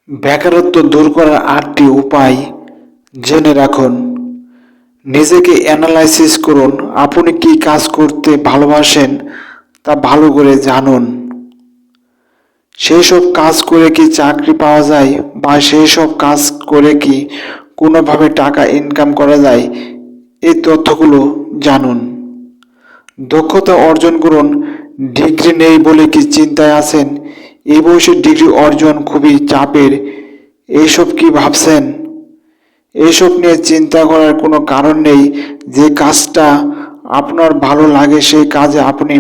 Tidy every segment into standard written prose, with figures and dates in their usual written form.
বেকারত্ব দূর করার 8টি উপায় জেনে রাখুন। নিজেকে অ্যানালাইসিস করুন। আপনি কি কাজ করতে ভালোবাসেন তা ভালো করে জানুন। সেই সব কাজ করে কি চাকরি পাওয়া যায়, বা সেই সব কাজ করে কি কোনোভাবে টাকা ইনকাম করা যায়, এই তথ্যগুলো জানুন। দক্ষতা অর্জন করুন। ডিগ্রি নেই বলে কি চিন্তায় আছেন? এই বয়সে ডিগ্রি অর্জন খুবই চাপের, এইসব কি ভাবছেন? এইসব নিয়ে চিন্তা করার কোনো কারণ নেই। যে কাজটা আপনার ভালো লাগে সেই কাজে আপনি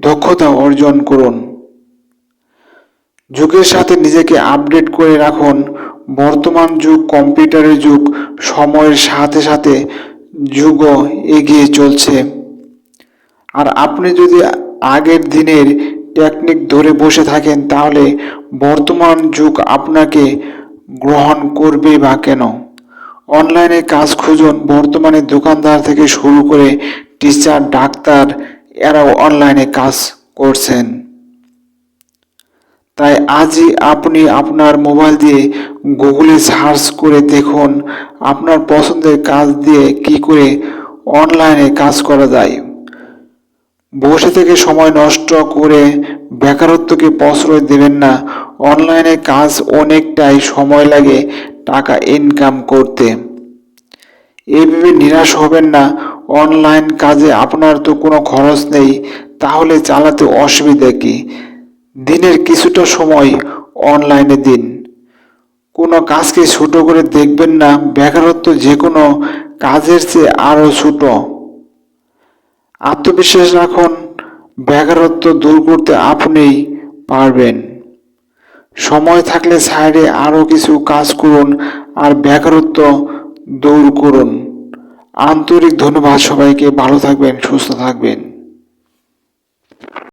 দক্ষতা অর্জন করুন। যুগের সাথে নিজেকে আপডেট করে রাখুন। বর্তমান যুগ কম্পিউটারের যুগ, সময়ের সাথে সাথে যুগও এগিয়ে চলছে। আর আপনি যদি আগের দিনের টেকনিক ধরে বসে থাকেন তাহলে বর্তমান যুগ আপনাকে গ্রহণ করবে বা কেন? অনলাইনে কাজ খুঁজুন। বর্তমানে দোকানদার থেকে শুরু করে টিচার, ডাক্তার এরাও অনলাইনে কাজ করছেন। তাই আজই আপনি আপনার মোবাইল দিয়ে গুগলে সার্চ করে দেখুন আপনার পছন্দের কাজ দিয়ে কি করে অনলাইনে কাজ করা যায়। বসে থেকে সময় নষ্ট করে বেকারত্বকে প্রশ্রয় দেবেন না। অনলাইনে কাজ অনেকটাই সময় লাগে টাকা ইনকাম করতে। এইভাবে নিরাশ হবেন না। অনলাইন কাজে আপনার তো কোনো খরচ নেই, তাহলে চালাতে অসুবিধা কি? দিনের কিছুটা সময় অনলাইনে দিন। কোনো কাজকে ছোট করে দেখবেন না। বেকারত্ব যে কোনো কাজের চেয়ে আরও ছোট। আত্মবিশ্বাস রাখুন। বেকারত্ব দূর করতে আপনিই পারবেন। সময় থাকলে সাইডে আরও কিছু কাজ করুন আর বেকারত্ব দূর করুন। আন্তরিক ধন্যবাদ সবাইকে। ভালো থাকবেন, সুস্থ থাকবেন।